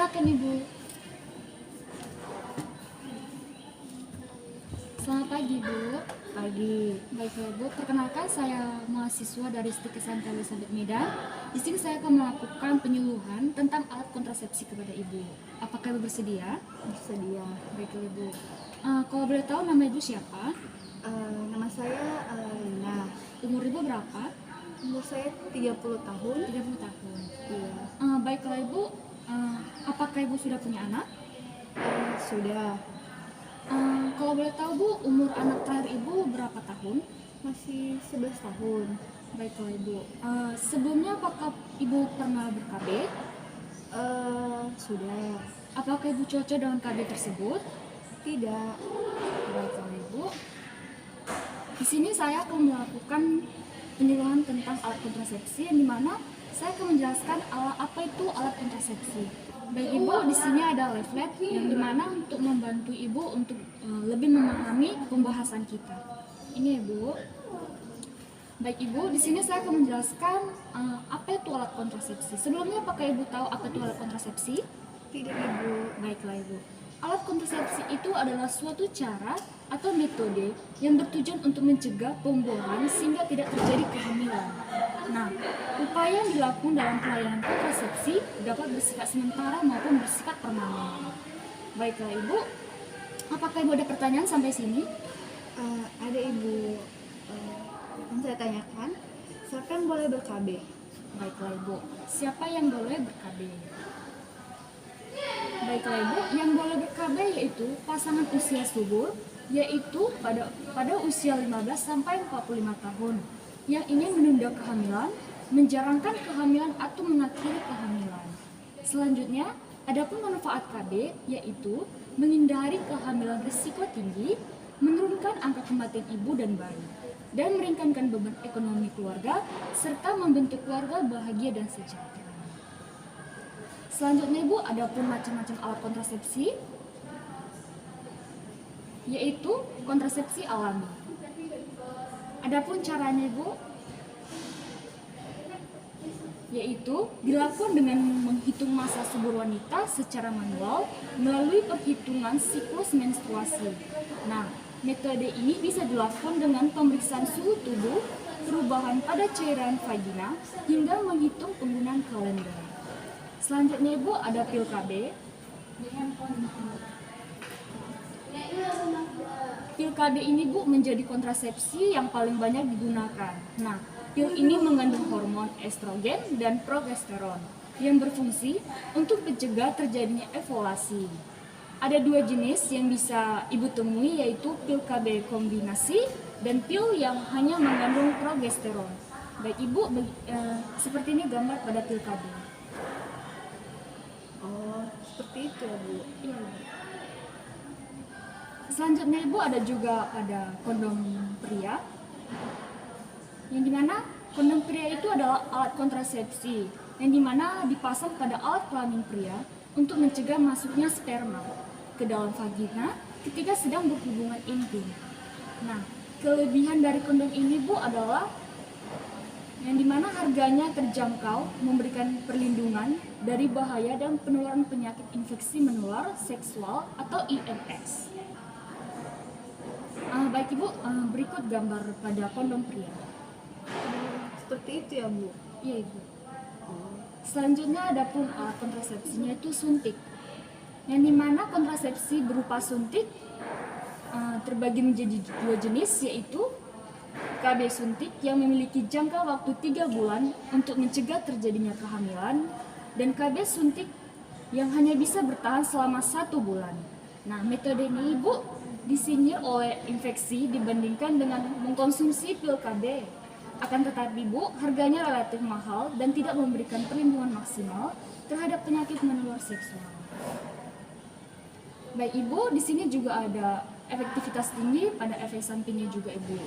Silakan Ibu. Selamat pagi Bu. Pagi. Baiklah Bu, perkenalkan saya mahasiswa dari STIK SMK Elizabeth Medan. Di sini saya akan melakukan penyuluhan tentang alat kontrasepsi kepada Ibu. Apakah Ibu bersedia? Bersedia. Baiklah Ibu. Kalau boleh tahu nama Ibu siapa? Nama saya Lina. Umur Ibu berapa? Umur saya 30 tahun. 30 tahun. Iya. Baiklah Ibu, apakah Ibu sudah punya anak? Sudah. Kalau boleh tahu Bu, umur anak terakhir Ibu berapa tahun? Masih 11 tahun. Baiklah Ibu. Sebelumnya apakah Ibu pernah ber-KB? Sudah. Apakah Ibu cocok dengan KB tersebut? Tidak. Baiklah Ibu. Di sini saya akan melakukan penyuluhan tentang alat kontrasepsi, yang dimana saya akan menjelaskan apa itu alat kontrasepsi. Baik Ibu, di sini ada leaflet yang dimana untuk membantu Ibu untuk lebih memahami pembahasan kita. Ini Ibu. Baik Ibu, di sini saya akan menjelaskan apa itu alat kontrasepsi. Sebelumnya apakah Ibu tahu apa itu alat kontrasepsi? Tidak, Ibu. Baiklah Ibu. Alat kontrasepsi itu adalah suatu cara atau metode yang bertujuan untuk mencegah pembuahan sehingga tidak terjadi kehamilan. Nah, upaya yang dilakukan dalam pelayanan kontrasepsi dapat bersifat sementara maupun bersifat permanen. Baiklah Ibu, apakah Ibu ada pertanyaan sampai sini? Ada Ibu. Yang saya tanyakan, saya kan boleh ber-KB. Baiklah Ibu, siapa yang boleh ber-KB? Baiklah Ibu, yang boleh ber-KB yaitu pasangan usia subur, yaitu pada usia 15 sampai 45 tahun yang ingin menunda kehamilan, menjarangkan kehamilan atau mengakhiri kehamilan. Selanjutnya, adapun manfaat KB yaitu menghindari kehamilan risiko tinggi, menurunkan angka kematian ibu dan bayi, dan meringankan beban ekonomi keluarga serta membentuk keluarga bahagia dan sejahtera. Selanjutnya Ibu, adapun macam-macam alat kontrasepsi yaitu kontrasepsi alami. Adapun caranya Ibu, yaitu dilakukan dengan menghitung masa subur wanita secara manual melalui perhitungan siklus menstruasi. Nah, metode ini bisa dilakukan dengan pemeriksaan suhu tubuh, perubahan pada cairan vagina, hingga menghitung penggunaan kalender. Selanjutnya Ibu, ada pil KB. Pil KB ini Bu menjadi kontrasepsi yang paling banyak digunakan. Nah, pil ini mengandung hormon estrogen dan progesteron yang berfungsi untuk mencegah terjadinya ovulasi. Ada dua jenis yang bisa Ibu temui, yaitu pil KB kombinasi dan pil yang hanya mengandung progesteron. Baik Ibu, seperti ini gambar pada pil KB. Oh, seperti itu ya Bu. Iya. Selanjutnya Ibu, ada juga pada kondom pria, yang dimana kondom pria itu adalah alat kontrasepsi yang dimana dipasang pada alat kelamin pria untuk mencegah masuknya sperma ke dalam vagina ketika sedang berhubungan intim. Nah, kelebihan dari kondom ini Bu adalah yang dimana harganya terjangkau, memberikan perlindungan dari bahaya dan penularan penyakit infeksi menular seksual atau IMS. Baik Ibu, berikut gambar pada kondom pria. Seperti itu ya Bu. Iya Ibu. Selanjutnya adapun alat kontrasepsinya itu suntik. Yang dimana kontrasepsi berupa suntik terbagi menjadi dua jenis, yaitu KB suntik yang memiliki jangka waktu 3 bulan untuk mencegah terjadinya kehamilan, dan KB suntik yang hanya bisa bertahan selama 1 bulan. Nah, metode ini Ibu disinyalir oleh infeksi dibandingkan dengan mengkonsumsi pil KB. Akan tetapi Bu, harganya relatif mahal dan tidak memberikan perlindungan maksimal terhadap penyakit menular seksual. Baik Ibu, di sini juga ada efektivitas tinggi pada efek sampingnya juga Ibu.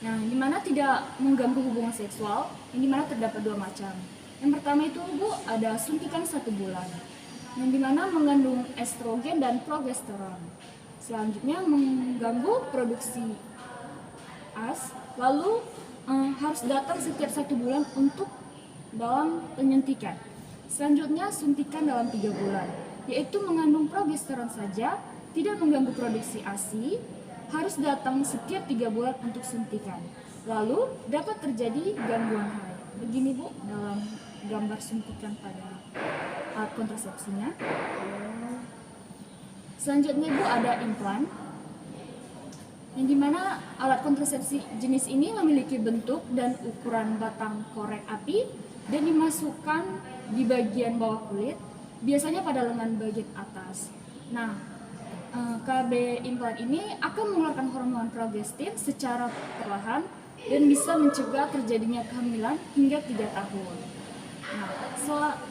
Nah, di mana tidak mengganggu hubungan seksual, yang dimana terdapat dua macam. Yang pertama itu Bu, ada suntikan 1 bulan, yang dimana mengandung estrogen dan progesteron. Selanjutnya mengganggu produksi AS, lalu harus datang setiap 1 bulan untuk dalam penyuntikan. Selanjutnya suntikan dalam 3 bulan. yaitu mengandung progesteron saja, tidak mengganggu produksi ASI, harus datang setiap 3 bulan untuk suntikan. Lalu dapat terjadi gangguan haid. Begini Bu, dalam gambar suntikan pada alat kontrasepsinya. Selanjutnya Bu ada implan, yang dimana alat kontrasepsi jenis ini memiliki bentuk dan ukuran batang korek api dan dimasukkan di bagian bawah kulit, biasanya pada lengan bagian atas. Nah, KB implan ini akan mengeluarkan hormon progestin secara perlahan dan bisa mencegah terjadinya kehamilan hingga 3 tahun. Nah,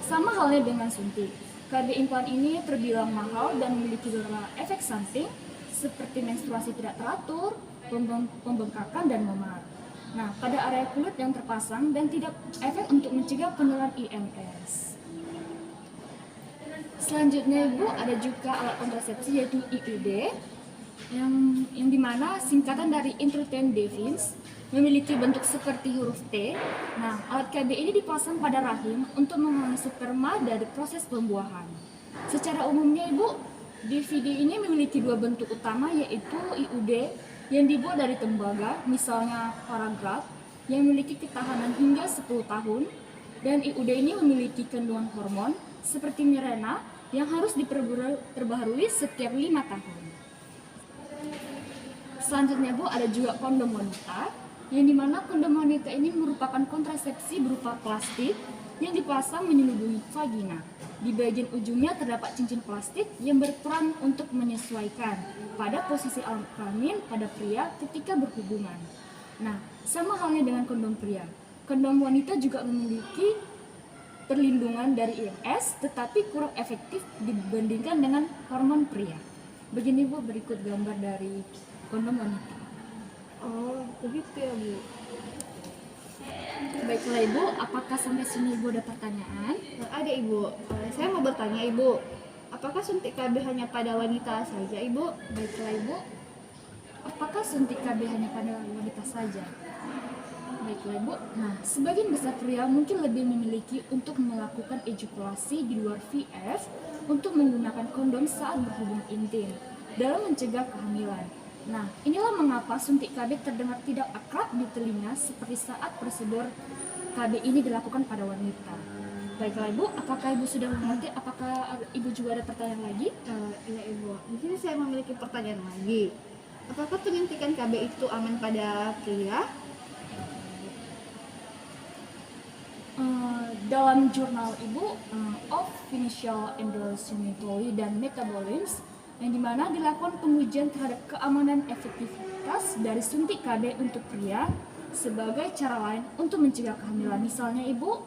sama halnya dengan suntik. KB implan ini terbilang mahal dan memiliki beberapa efek samping seperti menstruasi tidak teratur, pembengkakan, dan memar. Nah, pada area kulit yang terpasang dan tidak efek untuk mencegah penularan IMS. Selanjutnya Ibu ada juga alat kontrasepsi yaitu IUD yang dimana singkatan dari intrauterine device memiliki bentuk seperti huruf T. Nah, alat KB ini dipasang pada rahim untuk menghalangi sperma dari proses pembuahan. Secara umumnya Ibu, DVD ini memiliki 2 bentuk utama yaitu IUD yang dibuat dari tembaga, misalnya paragraf yang memiliki ketahanan hingga 10 tahun, dan IUD ini memiliki kandungan hormon seperti Mirena yang harus diperbaharui setiap 5 tahun. Selanjutnya Bu, ada juga kondom wanita, yang dimana kondom wanita ini merupakan kontrasepsi berupa plastik yang dipasang menyeluruhi vagina. Di bagian ujungnya terdapat cincin plastik yang berperan untuk menyesuaikan pada posisi alat kelamin pada pria ketika berhubungan. Nah, sama halnya dengan kondom pria. Kondom wanita juga memiliki perlindungan dari IMS, tetapi kurang efektif dibandingkan dengan hormon pria. Begini Bu, berikut gambar dari kondom wanita. Oh, begitu ya Bu. Baiklah Ibu, apakah sampai sini Ibu ada pertanyaan? Ada Ibu. Saya mau bertanya Ibu, apakah suntik KB hanya pada wanita saja Ibu? Baiklah Ibu, apakah suntik KB hanya pada wanita saja? Baiklah Ibu, nah sebagian besar pria mungkin lebih memiliki untuk melakukan ejakulasi di luar VF untuk menggunakan kondom saat berhubungan intim dalam mencegah kehamilan. Nah, inilah mengapa suntik KB terdengar tidak akrab di telinga seperti saat prosedur KB ini dilakukan pada wanita. Baiklah Ibu, apakah Ibu sudah mengerti? Apakah Ibu juga ada pertanyaan lagi? Iya Ibu. Di sini saya memiliki pertanyaan lagi. Apakah penyuntikan KB itu aman pada pria? Dalam jurnal Ibu of Financial Endocrinology dan Metabolism, yang dimana dilakukan pengujian terhadap keamanan efektivitas dari suntik KB untuk pria sebagai cara lain untuk mencegah kehamilan. Misalnya Ibu,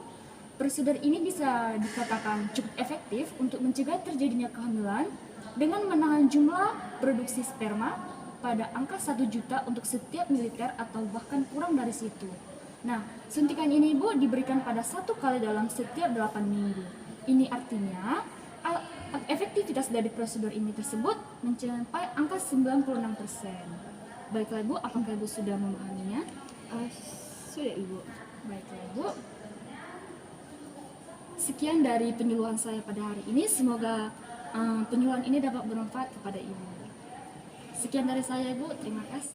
prosedur ini bisa dikatakan cukup efektif untuk mencegah terjadinya kehamilan dengan menahan jumlah produksi sperma pada angka 1 juta untuk setiap mililiter atau bahkan kurang dari situ. Nah, suntikan ini Ibu diberikan pada 1 kali dalam setiap 8 minggu. Ini artinya efektivitas dari prosedur ini tersebut mencapai angka 96%. Baiklah Ibu, apakah Ibu sudah memahaminya? Sudah Ibu. Baiklah Ibu. Sekian dari penyuluhan saya pada hari ini. Semoga penyuluhan ini dapat bermanfaat kepada Ibu. Sekian dari saya Ibu, terima kasih.